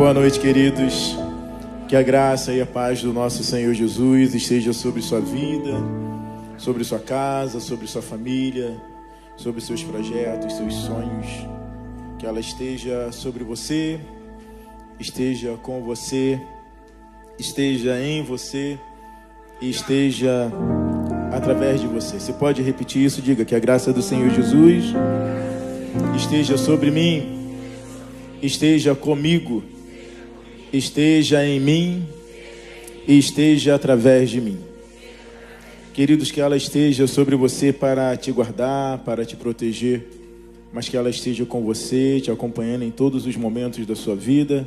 Boa noite, queridos. Que a graça e a paz do nosso Senhor Jesus esteja sobre sua vida, sobre sua casa, sobre sua família, sobre seus projetos, seus sonhos. Que ela esteja sobre você, esteja com você, esteja em você e esteja através de você. Você pode repetir isso? Diga: que a graça do Senhor Jesus esteja sobre mim, esteja comigo, esteja em mim e esteja através de mim. Queridos, que ela esteja sobre você para te guardar, para te proteger, mas que ela esteja com você, te acompanhando em todos os momentos da sua vida,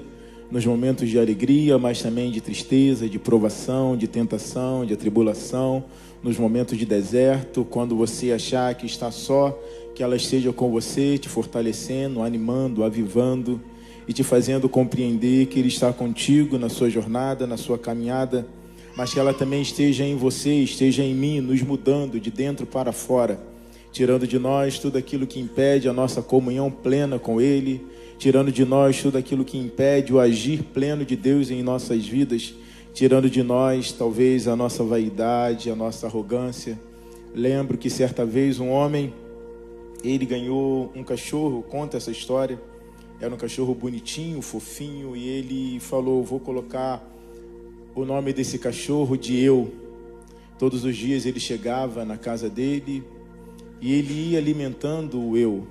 nos momentos de alegria, mas também de tristeza, de provação, de tentação, de atribulação, nos momentos de deserto, quando você achar que está só, que ela esteja com você, te fortalecendo, animando, avivando e te fazendo compreender que Ele está contigo na sua jornada, na sua caminhada, mas que ela também esteja em você, esteja em mim, nos mudando de dentro para fora, tirando de nós tudo aquilo que impede a nossa comunhão plena com Ele, tirando de nós tudo aquilo que impede o agir pleno de Deus em nossas vidas, tirando de nós talvez a nossa vaidade, a nossa arrogância. Lembro que certa vez um homem, ele ganhou um cachorro, conta essa história. Era um cachorro bonitinho, fofinho, e ele falou: vou colocar o nome desse cachorro de Eu. Todos os dias ele chegava na casa dele e ele ia alimentando o Eu.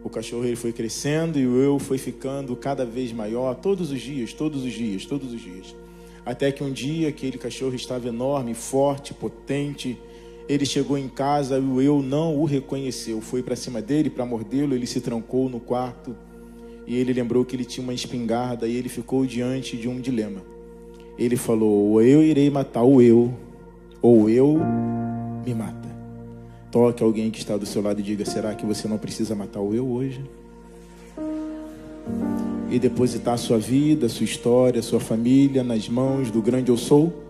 O cachorro, ele foi crescendo e o Eu foi ficando cada vez maior, todos os dias. Até que um dia aquele cachorro estava enorme, forte, potente. Ele chegou em casa e o Eu não o reconheceu. Foi para cima dele para mordê-lo. Ele se trancou no quarto e ele lembrou que ele tinha uma espingarda e ele ficou diante de um dilema. Ele falou: ou eu irei matar o Eu, ou Eu me mata. Toque alguém que está do seu lado e diga: será que você não precisa matar o Eu hoje? E depositar sua vida, sua história, sua família nas mãos do grande Eu Sou?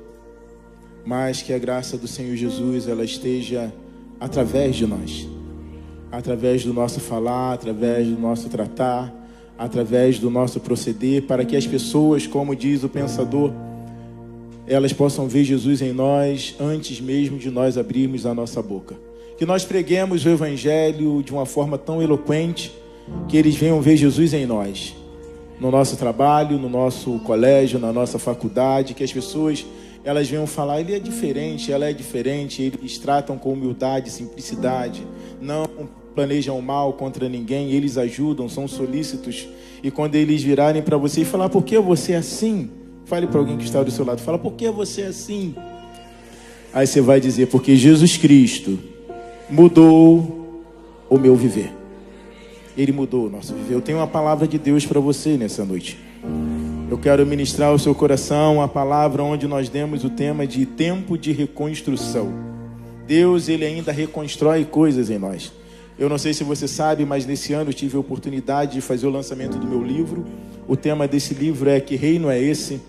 Mas que a graça do Senhor Jesus, ela esteja através de nós, através do nosso falar, através do nosso tratar, através do nosso proceder, para que as pessoas, como diz o pensador, elas possam ver Jesus em nós antes mesmo de nós abrirmos a nossa boca. Que nós preguemos o Evangelho de uma forma tão eloquente que eles venham ver Jesus em nós, no nosso trabalho, no nosso colégio, na nossa faculdade, que as pessoas elas venham falar: ele é diferente, ela é diferente. Eles tratam com humildade, simplicidade, não planejam mal contra ninguém, eles ajudam, são solícitos. E quando eles virarem para você e falar: por que você é assim? Fale para alguém que está do seu lado, fala: por que você é assim? Aí você vai dizer: porque Jesus Cristo mudou o meu viver. Ele mudou o nosso viver. Eu tenho uma palavra de Deus para você nessa noite. Eu quero ministrar ao seu coração a palavra onde nós demos o tema de tempo de reconstrução. Deus, Ele ainda reconstrói coisas em nós. Eu não sei se você sabe, mas nesse ano eu tive a oportunidade de fazer o lançamento do meu livro. O tema desse livro é: que reino é esse?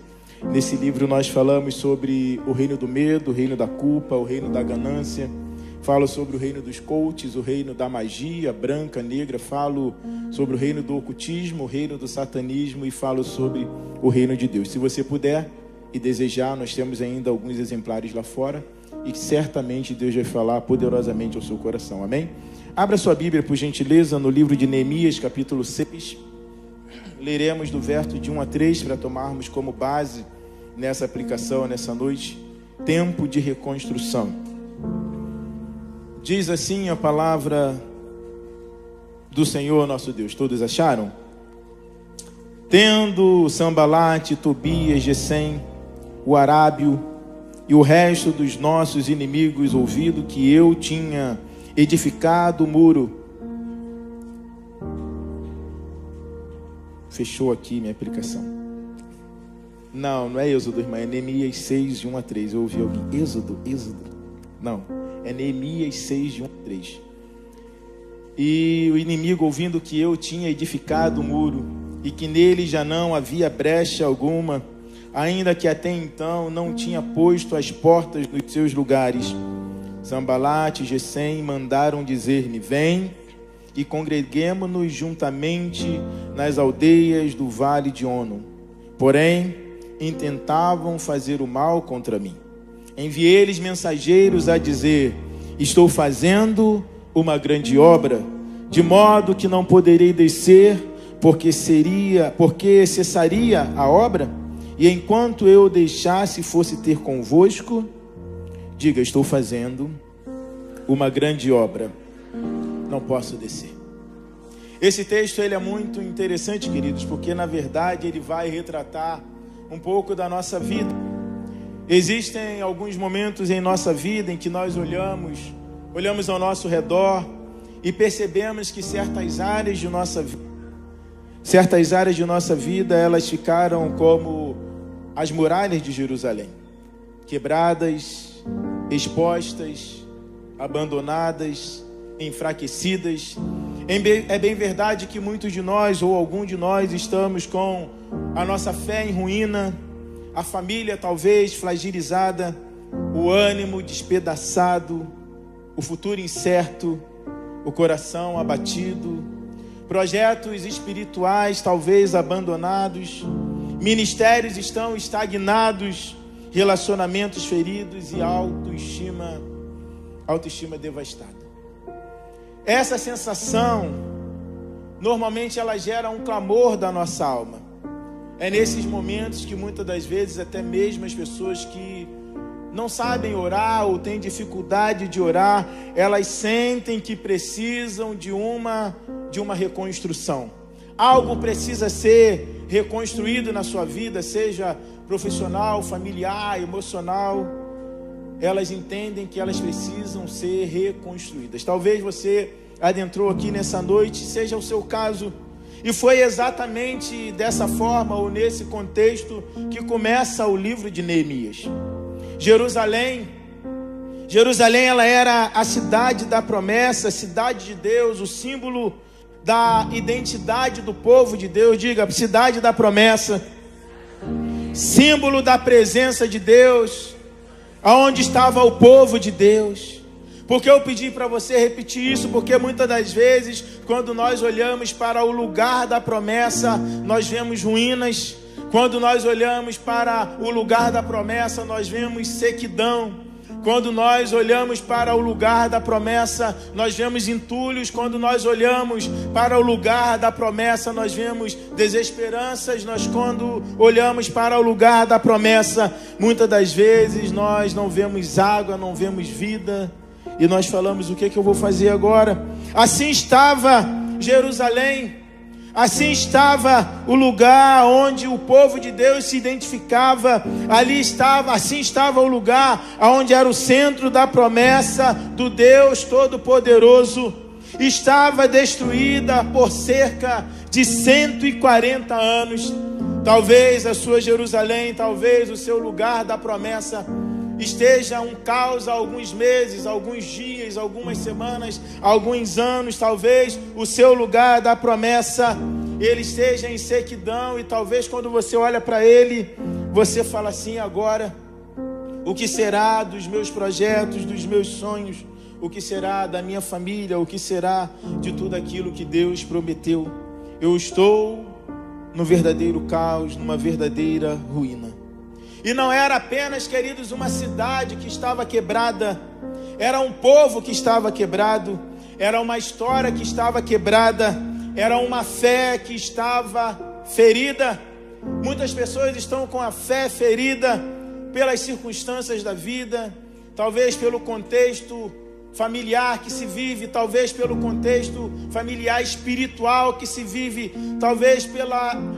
Nesse livro nós falamos sobre o reino do medo, o reino da culpa, o reino da ganância. Falo sobre o reino dos coaches, o reino da magia branca, negra. Falo sobre o reino do ocultismo, o reino do satanismo, e falo sobre o reino de Deus. Se você puder e desejar, nós temos ainda alguns exemplares lá fora e certamente Deus vai falar poderosamente ao seu coração. Amém? Abra sua Bíblia, por gentileza, no livro de Neemias, capítulo 6. Leremos do verso de 1 a 3 para tomarmos como base nessa aplicação, nessa noite, tempo de reconstrução. Diz assim a palavra do Senhor nosso Deus. Todos acharam? Tendo Sambalate, Tobias, Gesem, o Arábio e o resto dos nossos inimigos ouvido que eu tinha edificado o muro. Fechou aqui minha aplicação. Não é Êxodo, irmã, é Neemias 6, de 1 a 3. Eu ouvi alguém: Êxodo. Não, é Neemias 6, de 1 a 3. E o inimigo, ouvindo que eu tinha edificado o muro e que nele já não havia brecha alguma, ainda que até então não tinha posto as portas nos seus lugares, Sambalate e Gesem mandaram dizer-me: vem e congreguemo-nos juntamente nas aldeias do vale de Ono. Porém, intentavam fazer o mal contra mim. Enviei-lhes mensageiros a dizer: estou fazendo uma grande obra, de modo que não poderei descer, porque cessaria a obra, e enquanto eu deixasse fosse ter convosco, diga: estou fazendo uma grande obra, não posso descer. Esse texto ele é muito interessante, queridos, porque na verdade ele vai retratar um pouco da nossa vida. Existem alguns momentos em nossa vida em que nós olhamos ao nosso redor e percebemos que certas áreas de nossa vida, elas ficaram como as muralhas de Jerusalém, quebradas, expostas, abandonadas, enfraquecidas. É bem verdade que muitos de nós, ou algum de nós, estamos com a nossa fé em ruína, a família talvez fragilizada, o ânimo despedaçado, o futuro incerto, o coração abatido, projetos espirituais talvez abandonados, ministérios estão estagnados, relacionamentos feridos e autoestima devastada. Essa sensação, normalmente ela gera um clamor da nossa alma. É nesses momentos que muitas das vezes até mesmo as pessoas que não sabem orar ou têm dificuldade de orar, elas sentem que precisam de uma reconstrução. Algo precisa ser reconstruído na sua vida, seja profissional, familiar, emocional. Elas entendem que elas precisam ser reconstruídas. Talvez você adentrou aqui nessa noite, seja o seu caso, e foi exatamente dessa forma ou nesse contexto que começa o livro de Neemias. Jerusalém, ela era a cidade da promessa, a cidade de Deus, o símbolo da identidade do povo de Deus. Diga: cidade da promessa, símbolo da presença de Deus, aonde estava o povo de Deus. Porque eu pedi para você repetir isso, porque muitas das vezes, quando nós olhamos para o lugar da promessa, nós vemos ruínas. Quando nós olhamos para o lugar da promessa, nós vemos sequidão. Quando nós olhamos para o lugar da promessa, nós vemos entulhos. Quando nós olhamos para o lugar da promessa, nós vemos desesperanças. Quando olhamos para o lugar da promessa, muitas das vezes nós não vemos água, não vemos vida. E nós falamos: o que eu vou fazer agora? Assim estava Jerusalém. Assim estava o lugar onde o povo de Deus se identificava. Assim estava o lugar onde era o centro da promessa do Deus Todo-Poderoso. Estava destruída por cerca de 140 anos. Talvez a sua Jerusalém, talvez o seu lugar da promessa esteja um caos há alguns meses, alguns dias, algumas semanas, alguns anos. Talvez o seu lugar da promessa ele esteja em sequidão, e talvez quando você olha para ele, você fala assim: agora, o que será dos meus projetos, dos meus sonhos? O que será da minha família? O que será de tudo aquilo que Deus prometeu? Eu estou no verdadeiro caos, numa verdadeira ruína. E não era apenas, queridos, uma cidade que estava quebrada, era um povo que estava quebrado, era uma história que estava quebrada, era uma fé que estava ferida. Muitas pessoas estão com a fé ferida pelas circunstâncias da vida, talvez pelo contexto familiar que se vive, talvez pelo contexto familiar espiritual que se vive, talvez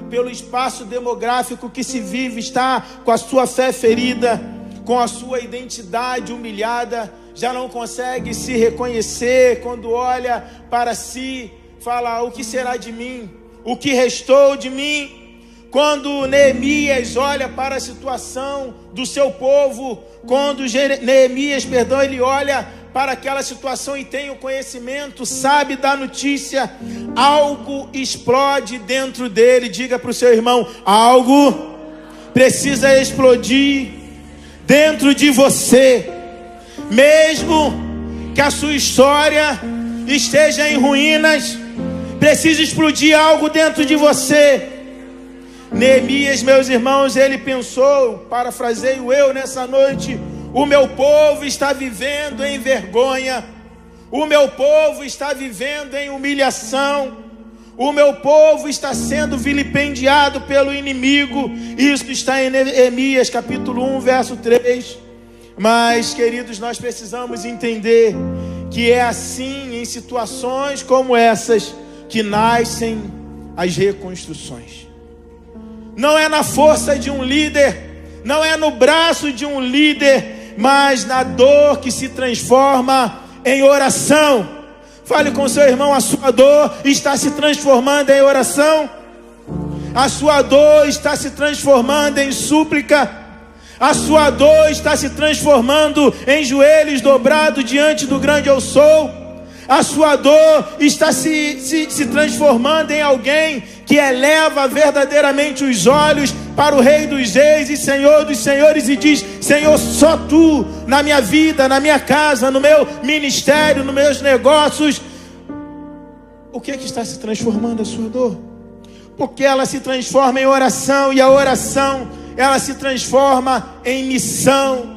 pelo espaço demográfico que se vive, está com a sua fé ferida, com a sua identidade humilhada, já não consegue se reconhecer. Quando olha para si, fala: o que será de mim? O que restou de mim? Quando Neemias olha para a situação do seu povo, quando Neemias, ele olha para aquela situação e tem o conhecimento, sabe da notícia, algo explode dentro dele. Diga para o seu irmão: algo precisa explodir dentro de você. Mesmo que a sua história esteja em ruínas, precisa explodir algo dentro de você. Neemias, meus irmãos, ele pensou, parafraseio eu nessa noite: o meu povo está vivendo em vergonha, o meu povo está vivendo em humilhação, o meu povo está sendo vilipendiado pelo inimigo. Isso está em Neemias capítulo 1, verso 3. Mas, queridos, nós precisamos entender que é assim, em situações como essas, que nascem as reconstruções. Não é na força de um líder, não é no braço de um líder, mas na dor que se transforma em oração. Fale com seu irmão: a sua dor está se transformando em oração. A sua dor está se transformando em súplica. A sua dor está se transformando em joelhos dobrados diante do grande eu sou. A sua dor está se transformando em alguém que eleva verdadeiramente os olhos para o Rei dos Reis e Senhor dos Senhores e diz: Senhor, só Tu na minha vida, na minha casa, no meu ministério, nos meus negócios. O que é que está se transformando a sua dor? Porque ela se transforma em oração, e a oração, ela se transforma em missão.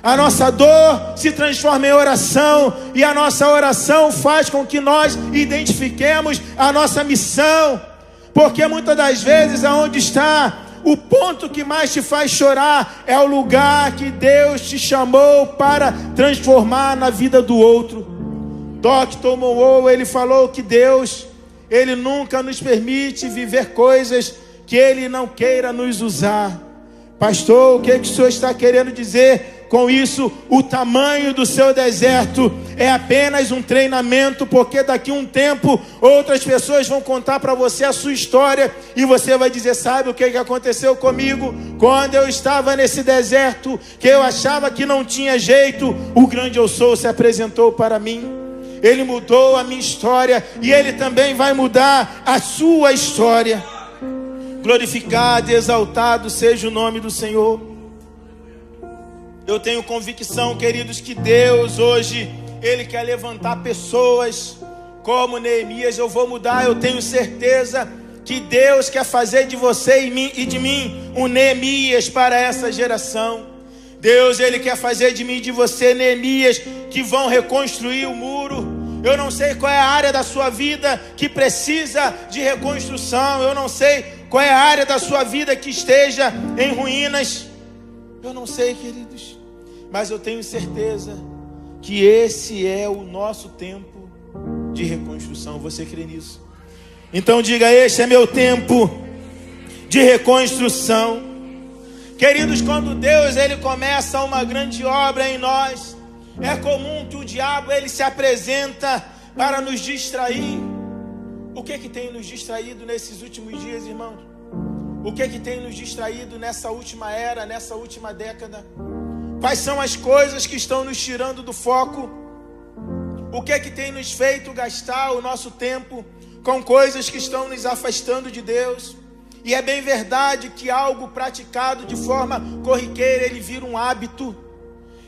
A nossa dor se transforma em oração, e a nossa oração faz com que nós identifiquemos a nossa missão. Porque muitas das vezes, aonde está o ponto que mais te faz chorar, é o lugar que Deus te chamou para transformar na vida do outro. Dr. Monroe, ele falou que Deus, Ele nunca nos permite viver coisas que Ele não queira nos usar. Pastor, o que o senhor está querendo dizer com isso? O tamanho do seu deserto é apenas um treinamento, porque daqui a um tempo outras pessoas vão contar para você a sua história, e você vai dizer: sabe o que aconteceu comigo? Quando eu estava nesse deserto, que eu achava que não tinha jeito, o grande eu sou se apresentou para mim. Ele mudou a minha história, e Ele também vai mudar a sua história. Glorificado e exaltado seja o nome do Senhor. Eu tenho convicção, queridos, que Deus hoje, Ele quer levantar pessoas como Neemias. Eu vou mudar, eu tenho certeza que Deus quer fazer de você e de mim um Neemias para essa geração. Deus, Ele quer fazer de mim e de você Neemias que vão reconstruir o muro. Eu não sei qual é a área da sua vida que precisa de reconstrução. Eu não sei qual é a área da sua vida que esteja em ruínas. Eu não sei, queridos, mas eu tenho certeza que esse é o nosso tempo de reconstrução. Você crê nisso? Então diga: este é meu tempo de reconstrução. Queridos, quando Deus, Ele começa uma grande obra em nós, é comum que o diabo, ele se apresenta para nos distrair. O que tem nos distraído nesses últimos dias, irmãos? O que tem nos distraído nessa última era, nessa última década? Quais são as coisas que estão nos tirando do foco? O que tem nos feito gastar o nosso tempo com coisas que estão nos afastando de Deus? E é bem verdade que algo praticado de forma corriqueira, ele vira um hábito.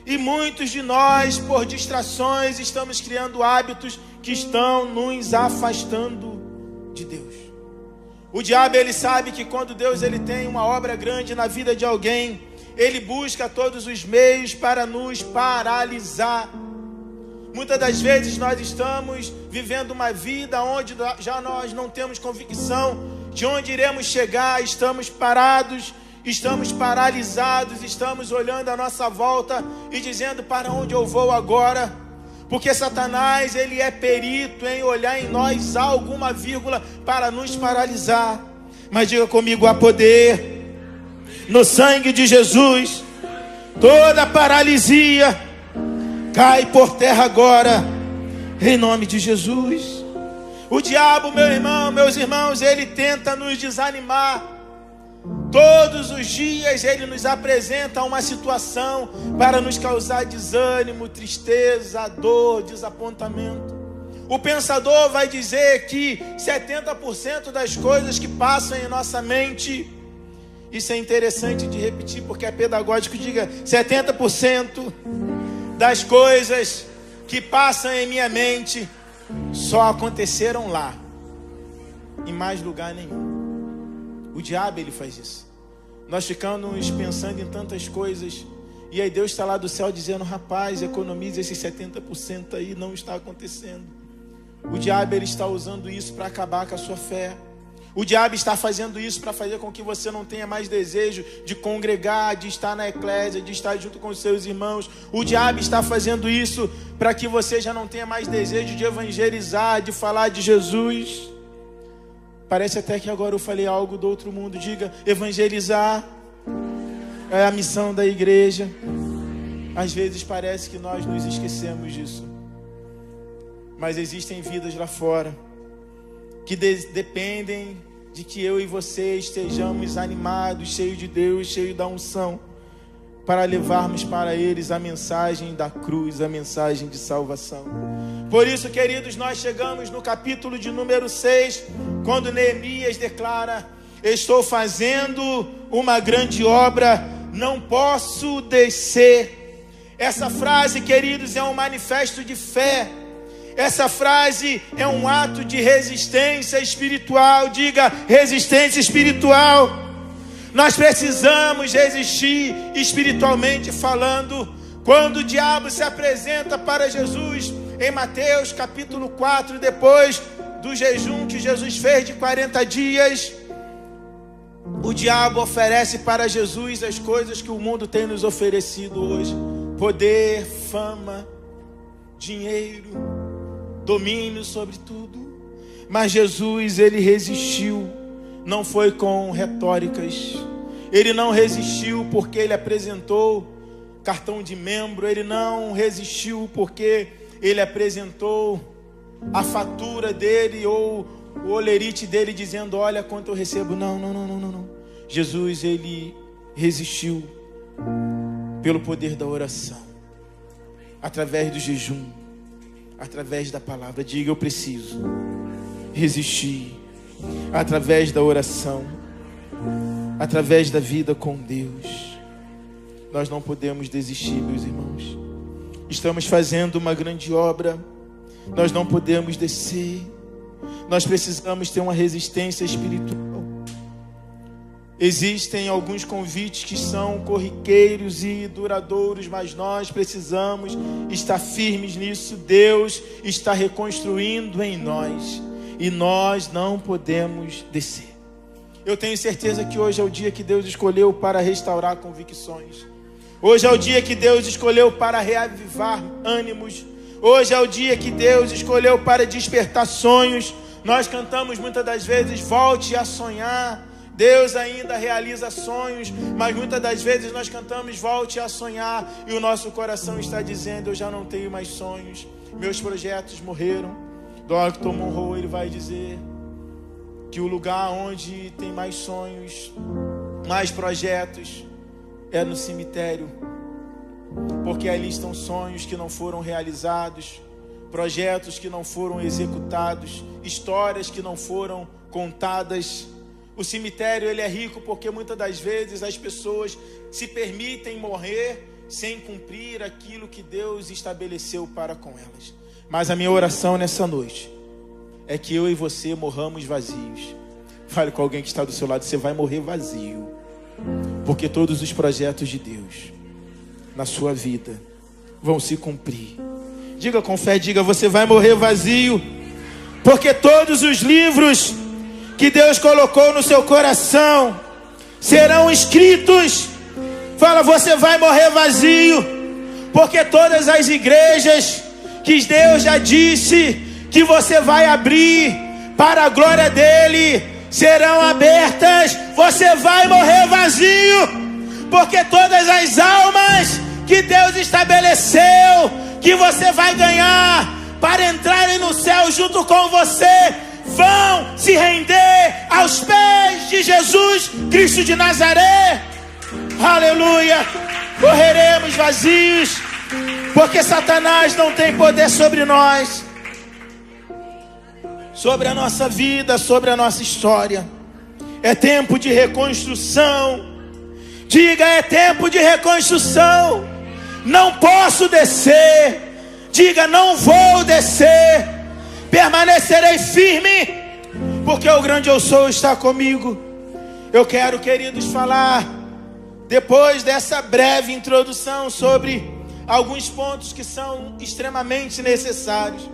E muitos de nós, por distrações, estamos criando hábitos que estão nos afastando de Deus. O diabo, ele sabe que quando Deus, ele tem uma obra grande na vida de alguém, ele busca todos os meios para nos paralisar. Muitas das vezes nós estamos vivendo uma vida onde já nós não temos convicção de onde iremos chegar. Estamos parados, estamos paralisados, estamos olhando à nossa volta e dizendo: para onde eu vou agora? Porque Satanás, ele é perito em olhar em nós alguma vírgula para nos paralisar. Mas diga comigo: há poder no sangue de Jesus. Toda paralisia cai por terra agora, em nome de Jesus. O diabo, meu irmão, meus irmãos, ele tenta nos desanimar. Todos os dias ele nos apresenta uma situação para nos causar desânimo, tristeza, dor, desapontamento. O pensador vai dizer que 70% das coisas que passam em nossa mente, isso é interessante de repetir porque é pedagógico, diga: 70% das coisas que passam em minha mente só aconteceram lá, em mais lugar nenhum. O diabo, ele faz isso. Nós ficamos pensando em tantas coisas, e aí Deus está lá do céu dizendo: rapaz, economize esses 70% aí, não está acontecendo. O diabo, ele está usando isso para acabar com a sua fé. O diabo está fazendo isso para fazer com que você não tenha mais desejo de congregar, de estar na eclésia, de estar junto com os seus irmãos. O diabo está fazendo isso para que você já não tenha mais desejo de evangelizar, de falar de Jesus. Parece até que agora eu falei algo do outro mundo. Diga: evangelizar é a missão da igreja. Às vezes parece que nós nos esquecemos disso. Mas existem vidas lá fora que dependem de que eu e você estejamos animados, cheios de Deus, cheios da unção, para levarmos para eles a mensagem da cruz, a mensagem de salvação. Por isso, queridos, nós chegamos no capítulo de número 6, quando Neemias declara: estou fazendo uma grande obra, não posso descer. Essa frase, queridos, é um manifesto de fé. Essa frase é um ato de resistência espiritual. Diga: resistência espiritual. Nós precisamos resistir espiritualmente falando. Quando o diabo se apresenta para Jesus em Mateus capítulo 4, depois do jejum que Jesus fez de 40 dias, o diabo oferece para Jesus as coisas que o mundo tem nos oferecido hoje: poder, fama, dinheiro, domínio sobre tudo. Mas Jesus, ele resistiu. Não foi com retóricas. Ele não resistiu porque ele apresentou cartão de membro. Ele não resistiu porque ele apresentou a fatura dele ou o olerite dele dizendo: olha quanto eu recebo. Não. Jesus, ele resistiu pelo poder da oração, através do jejum, através da palavra. Diga: eu preciso resistir através da oração, através da vida com Deus. Nós não podemos desistir, meus irmãos. Estamos fazendo uma grande obra. Nós não podemos descer. Nós precisamos ter uma resistência espiritual. Existem alguns convites que são corriqueiros e duradouros, mas nós precisamos estar firmes nisso. Deus está reconstruindo em nós e nós não podemos descer. Eu tenho certeza que hoje é o dia que Deus escolheu para restaurar convicções. Hoje é o dia que Deus escolheu para reavivar ânimos. Hoje é o dia que Deus escolheu para despertar sonhos. Nós cantamos muitas das vezes: volte a sonhar. Deus ainda realiza sonhos, mas muitas das vezes nós cantamos: volte a sonhar, e o nosso coração está dizendo: eu já não tenho mais sonhos, meus projetos morreram. Dr. Monroe, ele vai dizer que o lugar onde tem mais sonhos, mais projetos, é no cemitério, porque ali estão sonhos que não foram realizados, projetos que não foram executados, histórias que não foram contadas. O cemitério, ele é rico porque muitas das vezes as pessoas se permitem morrer sem cumprir aquilo que Deus estabeleceu para com elas. Mas a minha oração nessa noite é que eu e você morramos vazios. Fale com alguém que está do seu lado: você vai morrer vazio, porque todos os projetos de Deus na sua vida vão se cumprir. Diga com fé, diga: você vai morrer vazio, porque todos os livros que Deus colocou no seu coração serão escritos. Fala: você vai morrer vazio, porque todas as igrejas que Deus já disse que você vai abrir para a glória dele serão abertas. Você vai morrer vazio, porque todas as almas que Deus estabeleceu que você vai ganhar para entrarem no céu junto com você vão se render aos pés de Jesus Cristo de Nazaré. Aleluia. Morreremos vazios, porque Satanás não tem poder sobre nós, sobre a nossa vida, sobre a nossa história. É tempo de reconstrução. Diga: é tempo de reconstrução. Não posso descer. Diga: não vou descer. permanecerei firme, porque o grande eu sou está comigo. Eu quero, queridos, falar, depois dessa breve introdução, sobre alguns pontos que são extremamente necessários.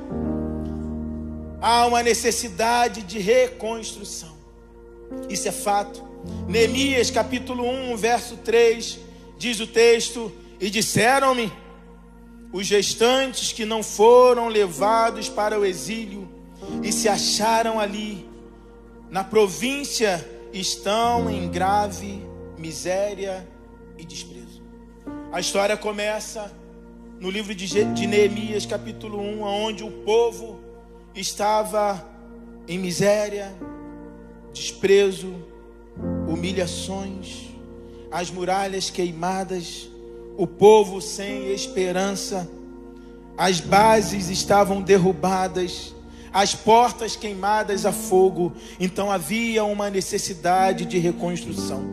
Há uma necessidade de reconstrução. Isso é fato. Neemias capítulo 1, verso 3, diz o texto: e disseram-me, os restantes que não foram levados para o exílio e se acharam ali na província, estão em grave miséria e desprezo. A história começa no livro de Neemias capítulo 1, onde o povo estava em miséria, desprezo, humilhações, as muralhas queimadas, o povo sem esperança, as bases estavam derrubadas, as portas queimadas a fogo. Então havia uma necessidade de reconstrução.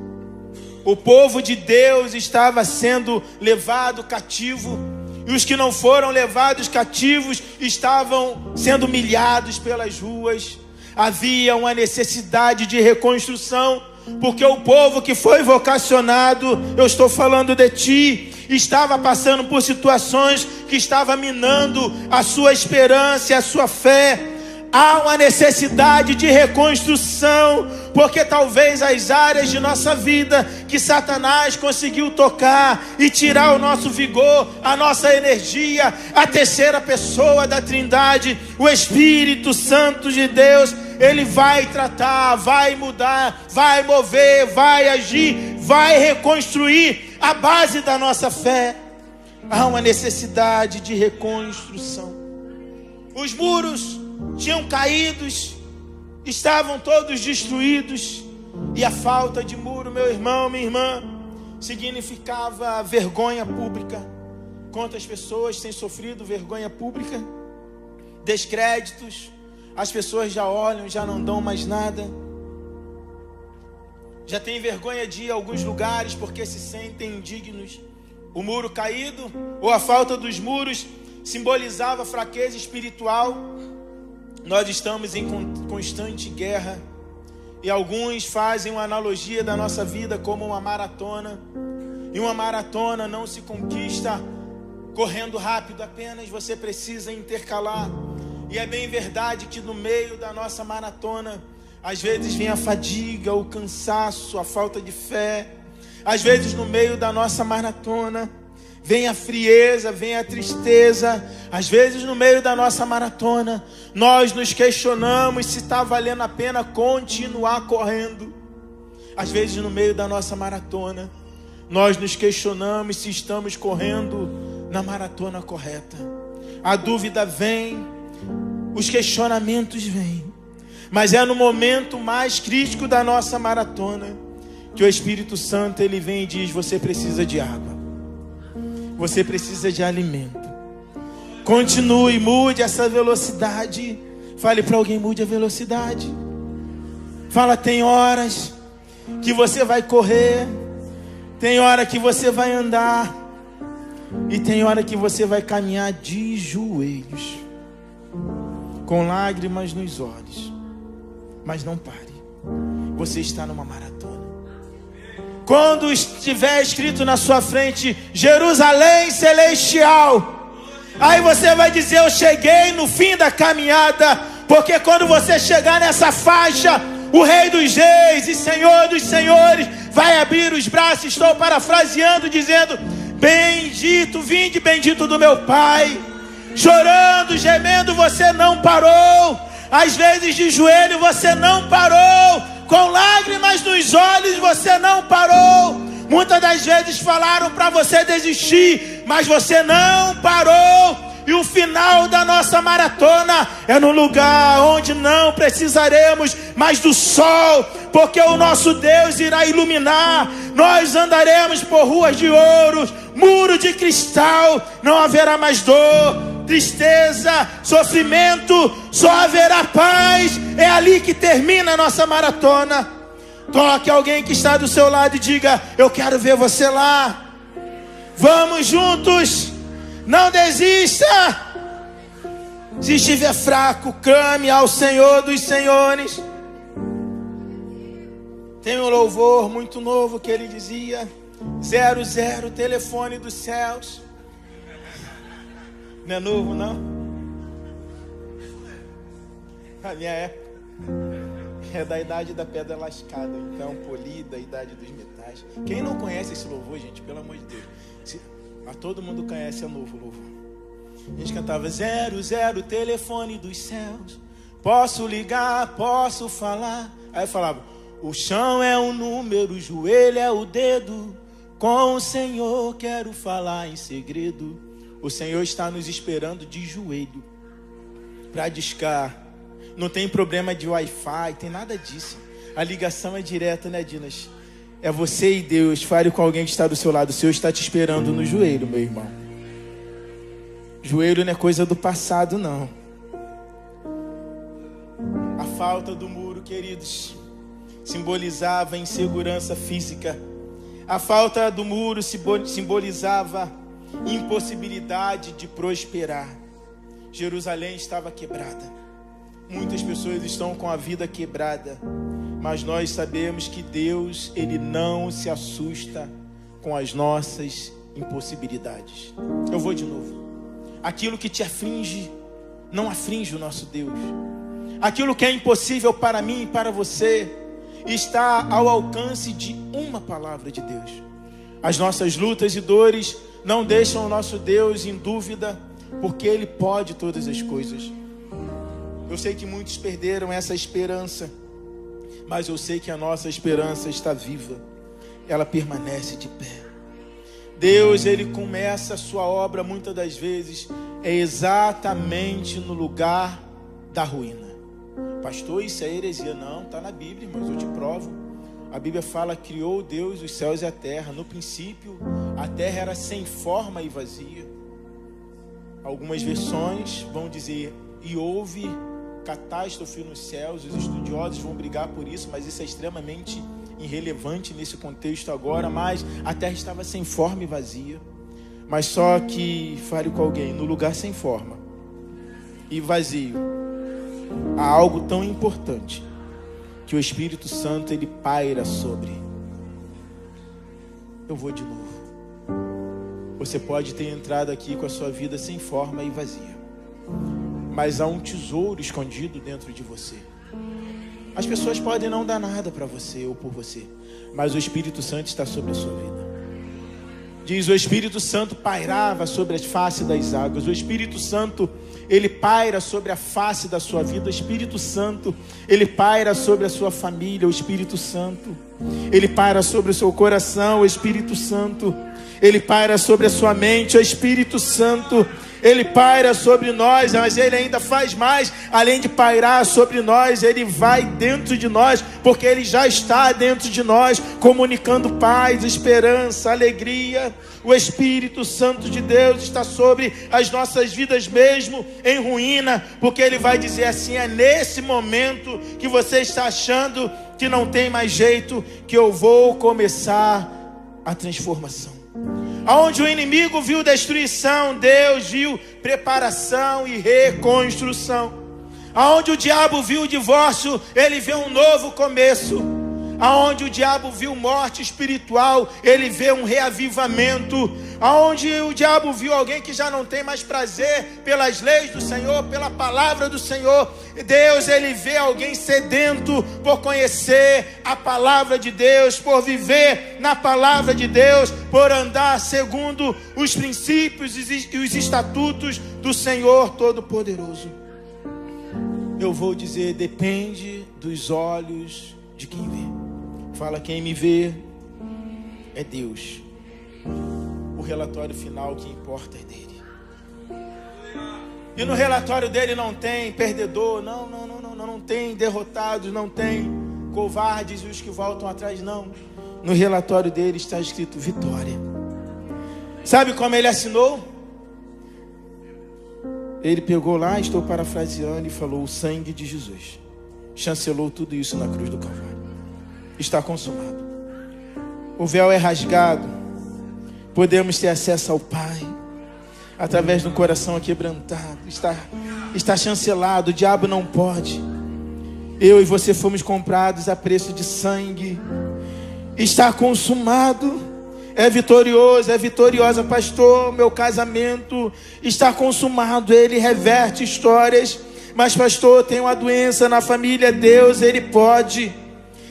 O povo de Deus estava sendo levado cativo, e os que não foram levados cativos estavam sendo humilhados pelas ruas. Havia uma necessidade de reconstrução, porque o povo que foi vocacionado, eu estou falando de ti, estava passando por situações que estavam minando a sua esperança e a sua fé. Há uma necessidade de reconstrução, porque talvez as áreas de nossa vida que Satanás conseguiu tocar e tirar o nosso vigor, a nossa energia, a terceira pessoa da Trindade, o Espírito Santo de Deus, ele vai tratar, vai mudar, vai mover, vai agir, vai reconstruir a base da nossa fé. Há uma necessidade de reconstrução. Os muros tinham caído, estavam todos destruídos, e a falta de muro, meu irmão, minha irmã, significava vergonha pública. Quantas pessoas têm sofrido vergonha pública? Descréditos. As pessoas já olham, já não dão mais nada, já têm vergonha de ir a alguns lugares porque se sentem indignos. O muro caído, ou a falta dos muros, simbolizava fraqueza espiritual. Nós estamos em constante guerra, e alguns fazem uma analogia da nossa vida como uma maratona, e uma maratona não se conquista correndo rápido apenas, você precisa intercalar. E é bem verdade que no meio da nossa maratona, às vezes vem a fadiga, o cansaço, a falta de fé. Às vezes no meio da nossa maratona vem a frieza, vem a tristeza. Às vezes no meio da nossa maratona nós nos questionamos se está valendo a pena continuar correndo. Às vezes no meio da nossa maratona nós nos questionamos se estamos correndo na maratona correta. A dúvida vem, os questionamentos vêm, mas é no momento mais crítico da nossa maratona que o Espírito Santo ele vem e diz: você precisa de água, você precisa de alimento. Continue, mude essa velocidade. Fale para alguém: mude a velocidade. Fala: tem horas que você vai correr, tem hora que você vai andar, e tem hora que você vai caminhar de joelhos, com lágrimas nos olhos. Mas não pare, você está numa maratona. Quando estiver escrito na sua frente Jerusalém Celestial, aí você vai dizer: eu cheguei no fim da caminhada. Porque quando você chegar nessa faixa, o Rei dos Reis e Senhor dos Senhores vai abrir os braços. Estou parafraseando, dizendo: bendito, vinde bendito do meu Pai. Chorando, gemendo, você não parou. Às vezes de joelho você não parou. Com lágrimas nos olhos você não parou. Muitas das vezes falaram para você desistir, mas você não parou. E o final da nossa maratona é no lugar onde não precisaremos mais do sol, porque o nosso Deus irá iluminar. Nós andaremos por ruas de ouro, muro de cristal. Não haverá mais dor, tristeza, sofrimento, só haverá paz. É ali que termina a nossa maratona. Toque alguém que está do seu lado e diga: eu quero ver você lá. Vamos juntos, não desista. Se estiver fraco, clame ao Senhor dos Senhores. Tem um louvor muito novo que ele dizia: 00, telefone dos céus. Não é novo, não? A minha época é da idade da pedra lascada, então polida, a idade dos metais. Quem não conhece esse louvor, gente, pelo amor de Deus, todo mundo conhece, é novo louvor. A gente cantava 00, telefone dos céus. Posso ligar, posso falar. Aí eu falava: o chão é um número, o joelho é o dedo. Com o Senhor quero falar em segredo. O Senhor está nos esperando de joelho para discar. Não tem problema de Wi-Fi, tem nada disso. A ligação é direta, né, Dinas? É você e Deus. Fale com alguém que está do seu lado. O Senhor está te esperando no joelho, meu irmão. Joelho não é coisa do passado, não. A falta do muro, queridos, simbolizava insegurança física. A falta do muro simbolizava impossibilidade de prosperar. Jerusalém estava quebrada. Muitas pessoas estão com a vida quebrada, mas nós sabemos que Deus, Ele não se assusta com as nossas impossibilidades. Eu vou de novo. Aquilo que te aflige, não aflige o nosso Deus. Aquilo que é impossível para mim e para você, está ao alcance de uma palavra de Deus. As nossas lutas e dores não deixam o nosso Deus em dúvida, porque Ele pode todas as coisas. Eu sei que muitos perderam essa esperança, mas eu sei que a nossa esperança está viva. Ela permanece de pé. Deus, Ele começa a sua obra muitas das vezes exatamente no lugar da ruína. Pastor, isso é heresia. Não, está na Bíblia, mas eu te provo. A Bíblia fala: criou Deus os céus e a terra. No princípio, a terra era sem forma e vazia. Algumas versões vão dizer: e houve catástrofe nos céus. Os estudiosos vão brigar por isso, mas isso é extremamente irrelevante nesse contexto agora. Mas a terra estava sem forma e vazia. Mas só que, fale com alguém, no lugar sem forma e vazio, há algo tão importante, que o Espírito Santo, ele paira sobre. Eu vou de novo. Você pode ter entrado aqui com a sua vida sem forma e vazia, mas há um tesouro escondido dentro de você. As pessoas podem não dar nada para você ou por você, mas o Espírito Santo está sobre a sua vida. Diz: o Espírito Santo pairava sobre a face das águas. O Espírito Santo, ele paira sobre a face da sua vida. O Espírito Santo, ele paira sobre a sua família. O Espírito Santo, ele paira sobre o seu coração. O Espírito Santo, ele paira sobre a sua mente. O Espírito Santo, ele paira sobre nós, mas ele ainda faz mais. Além de pairar sobre nós, ele vai dentro de nós, porque ele já está dentro de nós, comunicando paz, esperança, alegria. O Espírito Santo de Deus está sobre as nossas vidas mesmo em ruína, porque ele vai dizer assim: é nesse momento que você está achando que não tem mais jeito, que eu vou começar a transformação. Aonde o inimigo viu destruição, Deus viu preparação e reconstrução. Aonde o diabo viu o divórcio, ele vê um novo começo. Aonde o diabo viu morte espiritual, ele vê um reavivamento. Aonde o diabo viu alguém que já não tem mais prazer pelas leis do Senhor, pela palavra do Senhor, Deus, ele vê alguém sedento por conhecer a palavra de Deus, por viver na palavra de Deus, por andar segundo os princípios e os estatutos do Senhor Todo-Poderoso. Eu vou dizer: depende dos olhos de quem vê. Fala: quem me vê é Deus. O relatório final que importa é dele. E no relatório dele não tem perdedor, não tem derrotados, não tem covardes e os que voltam atrás, não. No relatório dele está escrito vitória. Sabe como ele assinou? Ele pegou lá, estou parafraseando, e falou: o sangue de Jesus chancelou tudo isso na cruz do Calvário. Está consumado. O véu é rasgado. Podemos ter acesso ao Pai através de um coração aquebrantado. Está está chancelado, o diabo não pode. Eu e você fomos comprados a preço de sangue. Está consumado. É vitorioso, é vitoriosa, pastor. Meu casamento está consumado. Ele reverte histórias. Mas pastor, tem uma doença na família. Deus, Ele pode.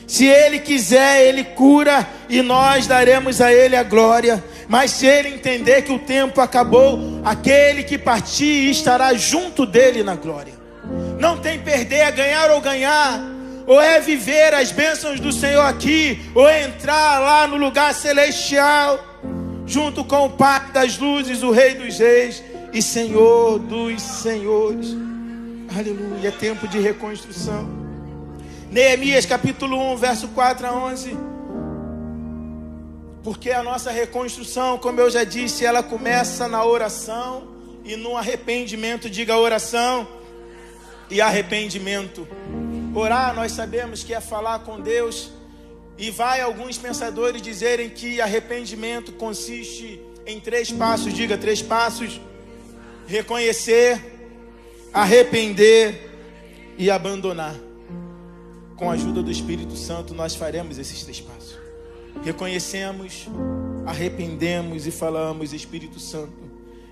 Se Ele quiser, Ele cura. E nós daremos a Ele a glória. Mas se Ele entender que o tempo acabou, aquele que partir estará junto dele na glória. Não tem perder, é ganhar ou ganhar. Ou é viver as bênçãos do Senhor aqui, ou é entrar lá no lugar celestial, junto com o Pai das luzes, o Rei dos reis e Senhor dos senhores. Aleluia, é tempo de reconstrução. Neemias capítulo 1, verso 4 a 11. Porque a nossa reconstrução, como eu já disse, ela começa na oração e no arrependimento. Diga oração e arrependimento. Orar, nós sabemos que é falar com Deus. E vai alguns pensadores dizerem que arrependimento consiste em 3 passos. Diga 3 passos: reconhecer, arrepender e abandonar. Com a ajuda do Espírito Santo nós faremos esses 3 passos. Reconhecemos, arrependemos e falamos: Espírito Santo,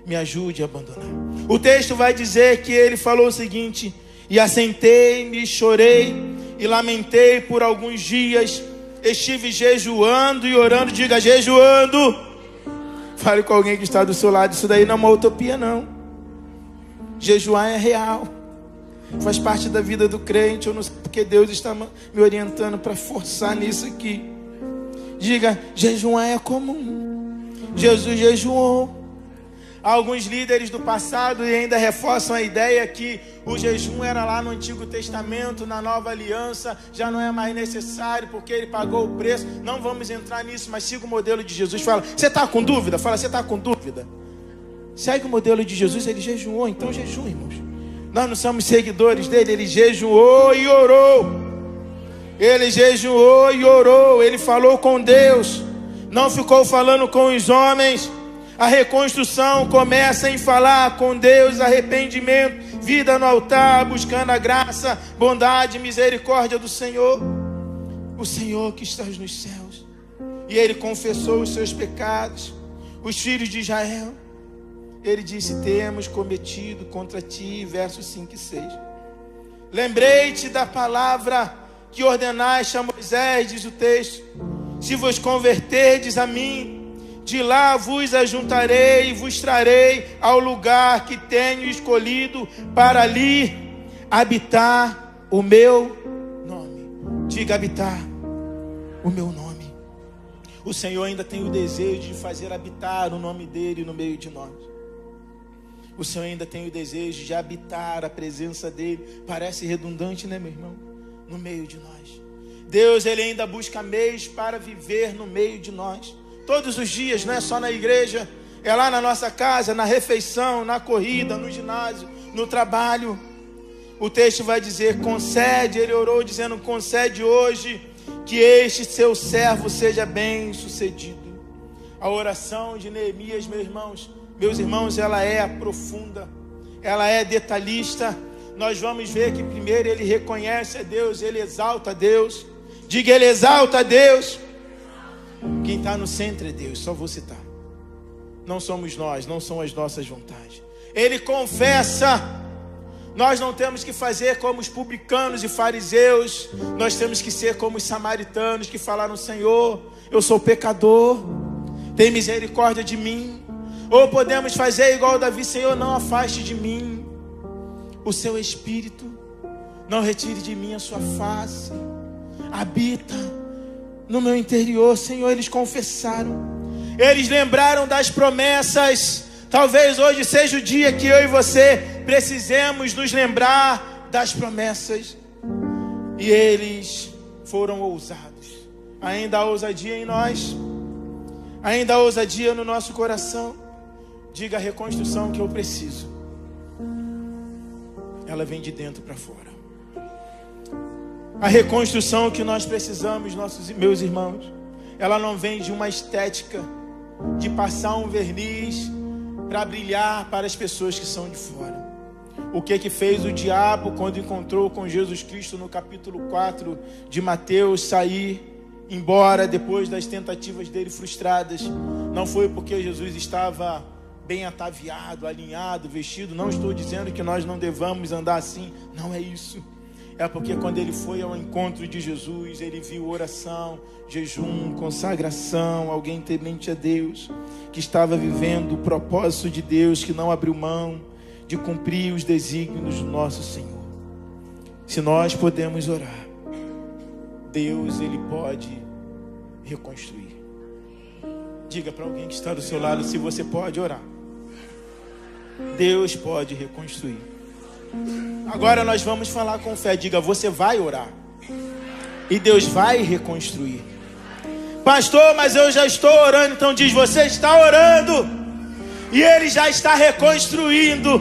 me ajude a abandonar. O texto vai dizer que ele falou o seguinte: e assentei-me, chorei e lamentei por alguns dias, estive jejuando e orando. Diga jejuando. Fale com alguém que está do seu lado: isso daí não é uma utopia não. Jejuar é real, faz parte da vida do crente. Eu não sei porque Deus está me orientando para forçar nisso aqui. Diga, jejuar é comum. Jesus jejuou. Alguns líderes do passado ainda reforçam a ideia que o jejum era lá no Antigo Testamento, na Nova Aliança já não é mais necessário porque ele pagou o preço. Não vamos entrar nisso, mas siga o modelo de Jesus. Fala, você está com dúvida? Fala, você está com dúvida? Segue o modelo de Jesus, ele jejuou, então jejum, irmãos. Nós não somos seguidores dele, ele jejuou e orou. Ele jejuou e orou, ele falou com Deus, não ficou falando com os homens. A reconstrução começa em falar com Deus, arrependimento, vida no altar, buscando a graça, bondade e misericórdia do Senhor. O Senhor que está nos céus. E ele confessou os seus pecados. Os filhos de Israel, ele disse: temos cometido contra ti, versos 5 e 6. Lembrei-te da palavra que ordenaste a Moisés, diz o texto: se vos converterdes a mim, de lá vos ajuntarei e vos trarei ao lugar que tenho escolhido para ali habitar o meu nome. Diga habitar o meu nome. O Senhor ainda tem o desejo de fazer habitar o nome dele no meio de nós. O Senhor ainda tem o desejo de habitar a presença dele. Parece redundante, né, meu irmão? No meio de nós. Deus, ele ainda busca meios para viver no meio de nós. Todos os dias, não é só na igreja, é lá na nossa casa, na refeição, na corrida, no ginásio, no trabalho. O texto vai dizer: concede, ele orou dizendo: concede hoje que este seu servo seja bem sucedido. A oração de Neemias, meus irmãos, ela é profunda, ela é detalhista. Nós vamos ver que primeiro ele reconhece a Deus, ele exalta a Deus. Diga, ele exalta a Deus. Quem está no centro é Deus, só você está. Não somos nós, não são as nossas vontades. Ele confessa. Nós não temos que fazer como os publicanos e fariseus. Nós temos que ser como os samaritanos que falaram: Senhor, eu sou pecador, tem misericórdia de mim. Ou podemos fazer igual Davi: Senhor, não afaste de mim o seu espírito, não retire de mim a sua face, habita no meu interior. Senhor, eles confessaram, eles lembraram das promessas. Talvez hoje seja o dia que eu e você precisemos nos lembrar das promessas. E eles foram ousados. Ainda há ousadia em nós, ainda há ousadia no nosso coração. Diga, a reconstrução que eu preciso, ela vem de dentro para fora. A reconstrução que nós precisamos, meus irmãos, ela não vem de uma estética, de passar um verniz para brilhar para as pessoas que são de fora. o que fez o diabo quando encontrou com Jesus Cristo no capítulo 4 de Mateus sair embora depois das tentativas dele frustradas. Não foi porque Jesus estava bem ataviado, alinhado, vestido. Não estou dizendo que nós não devamos andar assim, não é isso. É porque quando ele foi ao encontro de Jesus, ele viu oração, jejum, consagração, alguém temente a Deus, que estava vivendo o propósito de Deus, que não abriu mão de cumprir os desígnios do nosso Senhor. Se nós podemos orar, Deus, ele pode reconstruir. Diga para alguém que está do seu lado, se você pode orar, Deus pode reconstruir. Agora nós vamos falar com fé. Diga, você vai orar e Deus vai reconstruir. Pastor, mas eu já estou orando. Então diz, você está orando e Ele já está reconstruindo.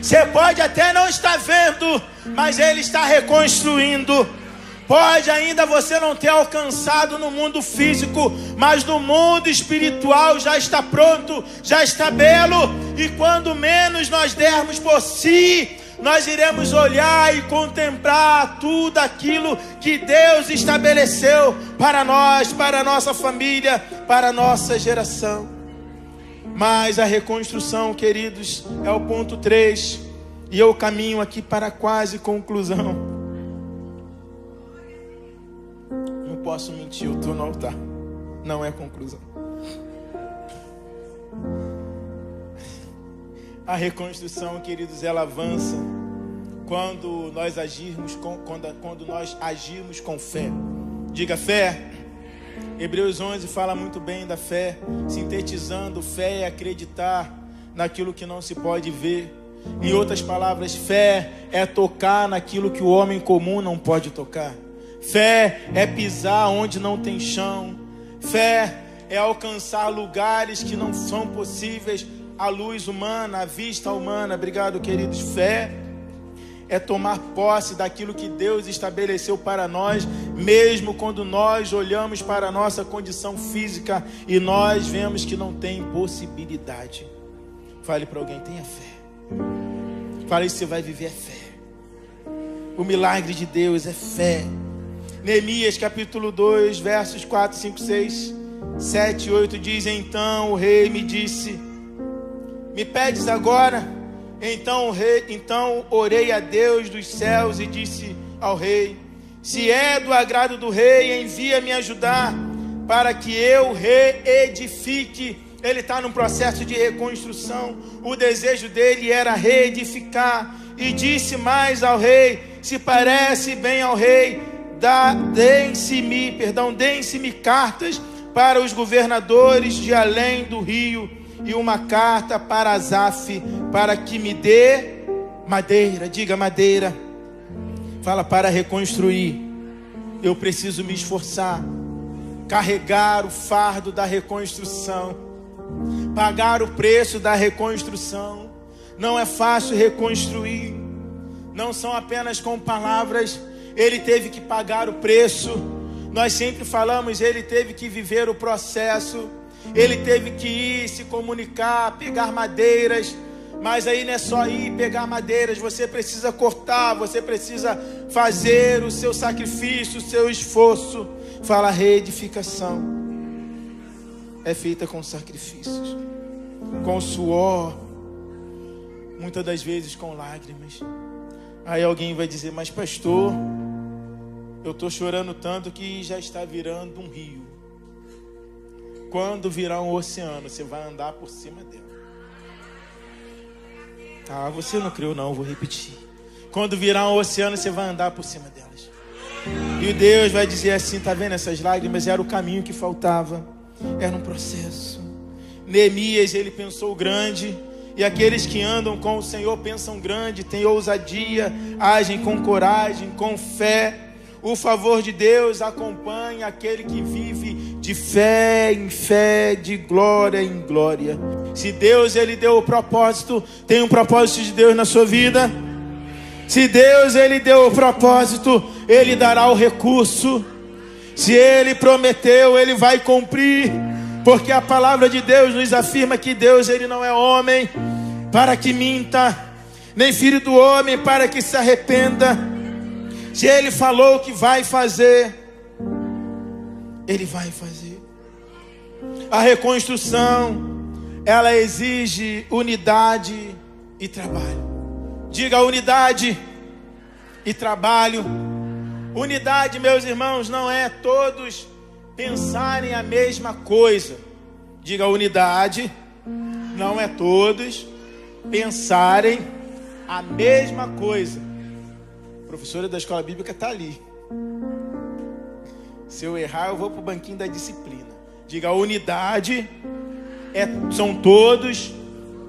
Você pode até não estar vendo, mas Ele está reconstruindo. Pode ainda você não ter alcançado no mundo físico, mas no mundo espiritual já está pronto, já está belo. E quando menos nós dermos por si, nós iremos olhar e contemplar tudo aquilo que Deus estabeleceu para nós, para a nossa família, para a nossa geração. Mas a reconstrução, queridos, é o ponto 3. E eu caminho aqui para quase conclusão. Não posso mentir, eu estou no altar. Não é conclusão. A reconstrução, queridos, ela avança quando nós agirmos quando nós agirmos com fé. Diga fé. Hebreus 11 fala muito bem da fé, sintetizando: fé é acreditar naquilo que não se pode ver. Em outras palavras, fé é tocar naquilo que o homem comum não pode tocar. Fé é pisar onde não tem chão. Fé é alcançar lugares que não são possíveis à luz humana, à vista humana. Obrigado, queridos. Fé é tomar posse daquilo que Deus estabeleceu para nós, mesmo quando nós olhamos para a nossa condição física e nós vemos que não tem possibilidade. Fale para alguém, tenha fé. Fale, você vai viver fé. O milagre de Deus é fé. Neemias capítulo 2, versos 4, 5, 6, 7 e 8 diz: então o rei me disse: me pedes agora? Então orei a Deus dos céus e disse ao rei: se é do agrado do rei, envia-me ajudar para que eu reedifique. Ele está num processo de reconstrução. O desejo dele era reedificar. E disse mais ao rei: se parece bem ao rei, deem-se-me cartas para os governadores de além do rio, e uma carta para Asaf, para que me dê madeira. Diga madeira. Fala, para reconstruir eu preciso me esforçar, carregar o fardo da reconstrução, pagar o preço da reconstrução. Não é fácil reconstruir. Não são apenas com palavras. Ele teve que pagar o preço. Nós sempre falamos, ele teve que viver o processo. Ele teve que ir, se comunicar, pegar madeiras. Mas aí não é só ir pegar madeiras. Você precisa cortar, você precisa fazer o seu sacrifício, o seu esforço. Fala, reedificação é feita com sacrifícios, com suor, muitas das vezes com lágrimas. Aí alguém vai dizer: mas pastor, eu estou chorando tanto que já está virando um rio. Quando virar um oceano, você vai andar por cima dela. Ah, você não creu não, vou repetir. Quando virar um oceano, você vai andar por cima delas. E Deus vai dizer assim: tá vendo essas lágrimas? Era o caminho que faltava. Era um processo. Neemias, ele pensou grande. E aqueles que andam com o Senhor pensam grande, têm ousadia, agem com coragem, com fé. O favor de Deus acompanha aquele que vive de fé em fé, de glória em glória. Se Deus, ele deu o propósito, tem um propósito de Deus na sua vida. Se Deus, ele deu o propósito, ele dará o recurso. Se ele prometeu, ele vai cumprir. Porque a palavra de Deus nos afirma que Deus, ele não é homem para que minta, nem filho do homem para que se arrependa. Se Ele falou que vai fazer, Ele vai fazer. A reconstrução, ela exige unidade e trabalho. Diga unidade e trabalho. Unidade, meus irmãos, não é todos pensarem a mesma coisa. Diga unidade, não é todos pensarem a mesma coisa. A professora da escola bíblica está ali. Se eu errar, eu vou para o banquinho da disciplina. Diga unidade, são todos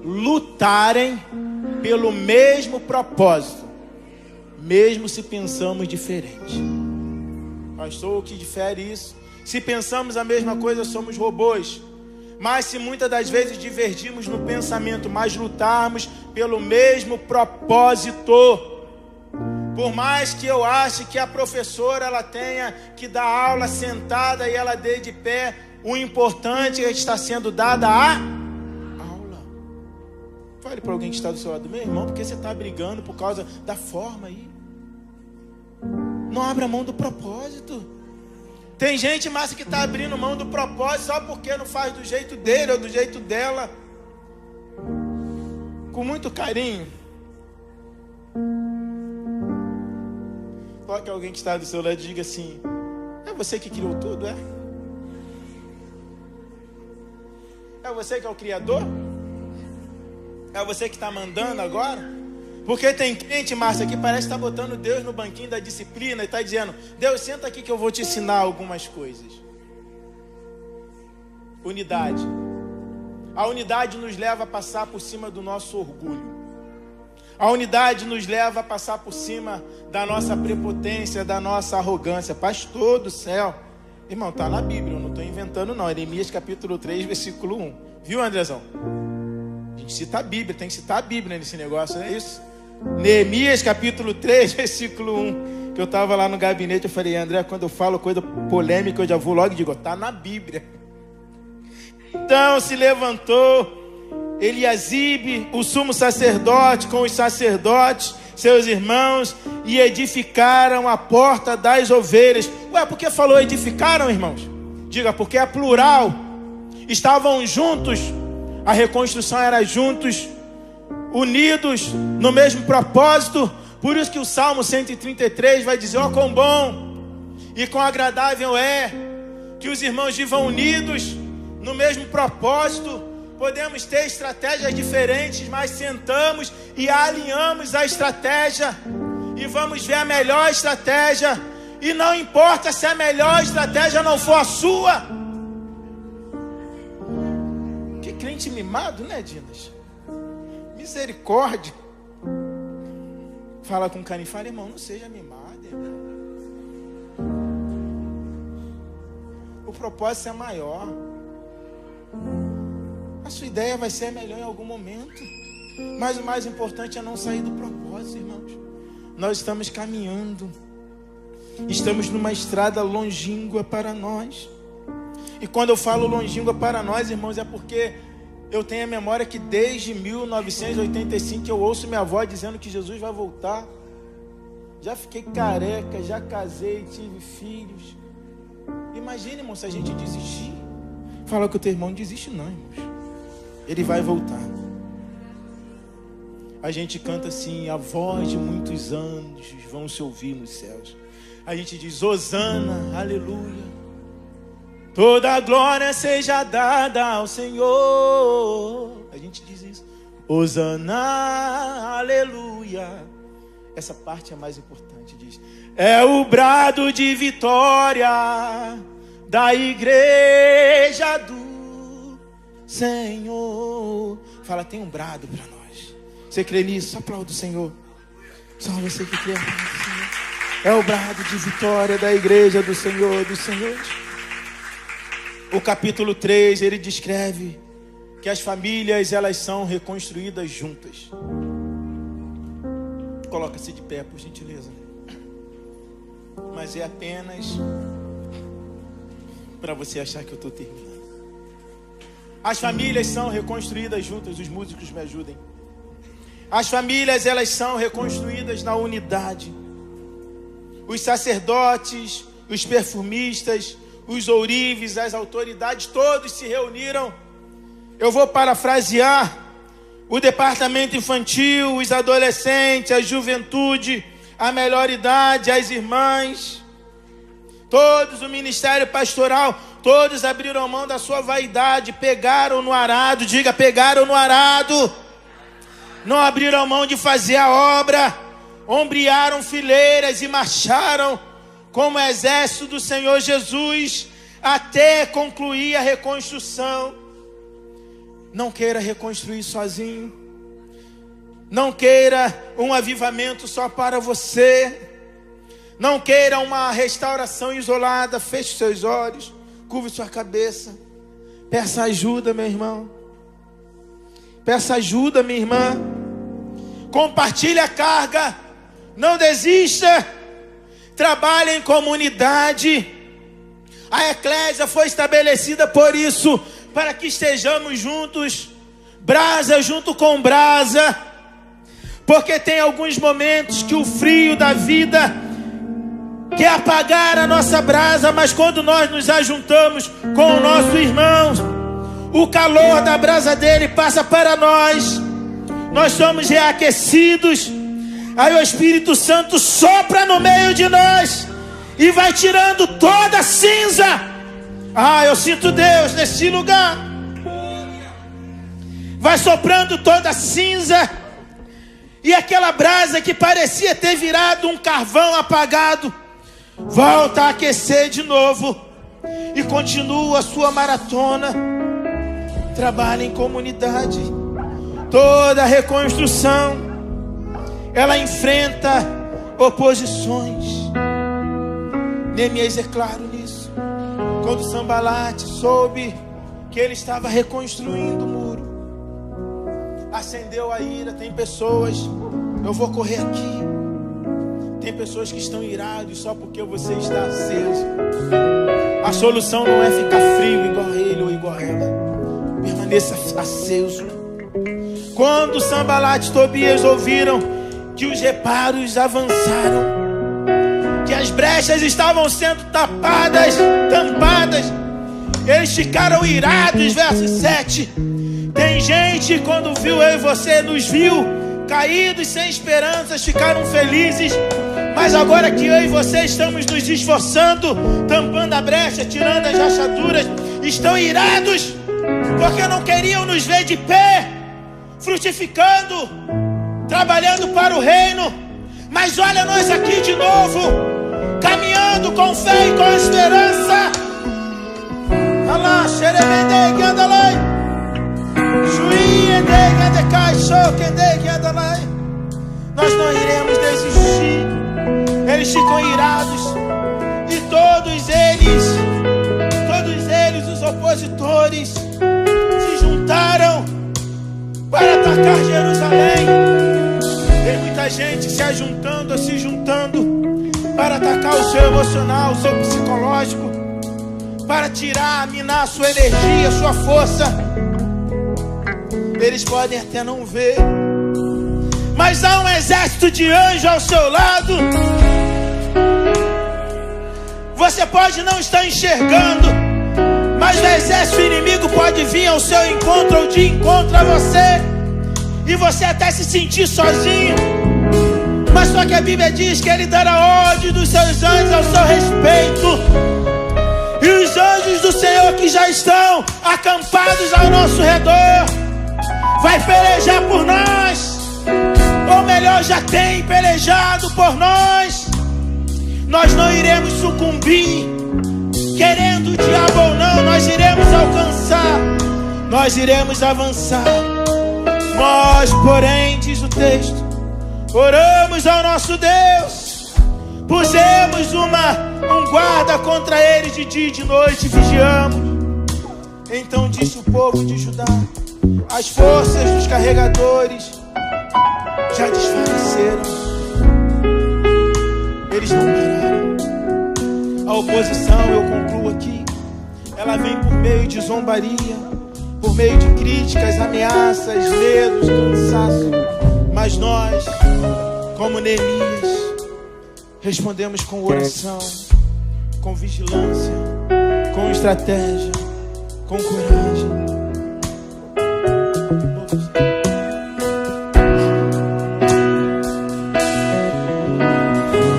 lutarem pelo mesmo propósito, mesmo se pensamos diferente. Pastor, o que difere isso? Se pensamos a mesma coisa, somos robôs. Mas se muitas das vezes divergimos no pensamento, mas lutarmos pelo mesmo propósito. Por mais que eu ache que a professora ela tenha que dar aula sentada e ela dê de pé, o importante é que está sendo dada a aula. Fale para alguém que está do seu lado, meu irmão, porque você está brigando por causa da forma aí? Não abra mão do propósito. Tem gente massa que está abrindo mão do propósito só porque não faz do jeito dele ou do jeito dela. Com muito carinho. Coloque alguém que está do seu lado e diga assim: é você que criou tudo, é? É você que é o Criador? É você que está mandando agora? Porque tem crente, Márcia, que parece que está botando Deus no banquinho da disciplina e está dizendo: Deus, senta aqui que eu vou te ensinar algumas coisas. Unidade. A unidade nos leva a passar por cima do nosso orgulho. A unidade nos leva a passar por cima da nossa prepotência, da nossa arrogância. Pastor do céu. Irmão, está na Bíblia, eu não estou inventando não. Neemias capítulo 3, versículo 1. Viu, Andrezão? A gente cita a Bíblia, tem que citar a Bíblia nesse negócio, não é isso? Neemias capítulo 3, versículo 1. Que eu estava lá no gabinete, eu falei: André, quando eu falo coisa polêmica, eu já vou logo e digo: está na Bíblia. Então se levantou Eliasibe, o sumo sacerdote, com os sacerdotes, seus irmãos, e edificaram a porta das ovelhas. Ué, por que falou edificaram, irmãos? Diga, porque é plural. Estavam juntos, a reconstrução era juntos, unidos no mesmo propósito. Por isso que o Salmo 133 vai dizer: ó, quão bom e quão agradável é que os irmãos vivam unidos no mesmo propósito. Podemos ter estratégias diferentes, mas sentamos e alinhamos a estratégia e vamos ver a melhor estratégia. E não importa se a melhor estratégia não for a sua. Que crente mimado, né, Dinas? Misericórdia. Fala com carinho, fala: irmão, não seja mimado, irmão. O propósito é maior. A sua ideia vai ser melhor em algum momento, mas o mais importante é não sair do propósito, irmãos. Nós estamos caminhando, estamos numa estrada longínqua para nós. E quando eu falo longínqua para nós, irmãos, é porque eu tenho a memória que desde 1985 eu ouço minha avó dizendo que Jesus vai voltar. Já fiquei careca, já casei, tive filhos. Imagine, irmão, se a gente desistir. Fala com o teu irmão: não desiste não, irmãos. Ele vai voltar. A gente canta assim: a voz de muitos anjos vão se ouvir nos céus. A gente diz: Hosana, aleluia. Toda a glória seja dada ao Senhor. A gente diz isso: Hosana, aleluia. Essa parte é a mais importante. Diz: é o brado de vitória da igreja do Senhor. Fala: tem um brado para nós. Você crê nisso? Aplauda o Senhor. Só você que crê. É o brado de vitória da igreja do Senhor, dos senhores. O capítulo 3, ele descreve que as famílias, elas são reconstruídas juntas. Coloca-se de pé, por gentileza. Mas é apenas para você achar que eu estou terminando. As famílias são reconstruídas juntas. Os músicos me ajudem. As famílias, elas são reconstruídas na unidade. Os sacerdotes, os perfumistas, os ourives, as autoridades, todos se reuniram. Eu vou parafrasear: o departamento infantil, os adolescentes, a juventude, a melhor idade, as irmãs, todos, o ministério pastoral, todos abriram mão da sua vaidade, pegaram no arado, diga, pegaram no arado. Não abriram mão de fazer a obra, ombrearam fileiras e marcharam como exército do Senhor Jesus até concluir a reconstrução. Não queira reconstruir sozinho. Não queira um avivamento só para você. Não queira uma restauração isolada. Feche seus olhos, curve sua cabeça. Peça ajuda, meu irmão. Peça ajuda, minha irmã. Compartilhe a carga. Não desista. Trabalhe em comunidade. A eclésia foi estabelecida por isso, para que estejamos juntos, brasa junto com brasa. Porque tem alguns momentos que o frio da vida quer apagar a nossa brasa, mas quando nós nos ajuntamos com o nosso irmão, o calor da brasa dele passa para nós. Nós somos reaquecidos. Aí o Espírito Santo sopra no meio de nós e vai tirando toda a cinza. Eu sinto Deus nesse lugar. Vai soprando toda a cinza. E aquela brasa que parecia ter virado um carvão apagado, volta a aquecer de novo. E continua a sua maratona. Trabalha em comunidade. Toda reconstrução, ela enfrenta oposições. Neemias é claro nisso. Quando Sambalate soube que ele estava reconstruindo o muro, acendeu a ira. Tem pessoas, eu vou correr aqui, tem pessoas que estão irados só porque você está aceso. A solução não é ficar frio igual a ele ou igual a ela. Permaneça aceso. Quando Sambalate e Tobias ouviram que os reparos avançaram, que as brechas estavam sendo tampadas, eles ficaram irados. Verso 7. Tem gente, quando viu eu e você, nos viu caídos, sem esperanças, ficaram felizes. Mas agora que eu e você estamos nos esforçando, tampando a brecha, tirando as rachaduras, estão irados, porque não queriam nos ver de pé, frutificando, trabalhando para o reino. Mas olha nós aqui de novo, caminhando com fé e com esperança. Alá, xerebende, que anda lá. Nós não iremos desistir. Eles ficam irados. E todos eles, os opositores, se juntaram para atacar Jerusalém. Tem muita gente se juntando para atacar o seu emocional, o seu psicológico, para tirar, minar a sua energia, a sua força. Eles podem até não ver, mas há um exército de anjos ao seu lado. Você pode não estar enxergando, mas o exército inimigo pode vir ao seu encontro ou de encontro a você, e você até se sentir sozinho. Mas só que a Bíblia diz que Ele dará ordem dos seus anjos ao seu respeito. E os anjos do Senhor que já estão acampados ao nosso redor vai pelejar por nós, ou melhor, já tem pelejado por nós. Nós não iremos sucumbir, querendo o diabo ou não, nós iremos alcançar, nós iremos avançar. Nós, porém, diz o texto, oramos ao nosso Deus, pusemos um guarda contra ele de dia e de noite, vigiamos. Então disse o povo de Judá: as forças dos carregadores já desfaleceram. Eles não pararam. A oposição, eu concluo aqui, ela vem por meio de zombaria, por meio de críticas, ameaças, medos, cansaço. Mas nós, como Neemias, respondemos com oração, com vigilância, com estratégia, com coragem.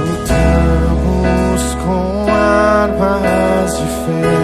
Lutamos com armas de fé.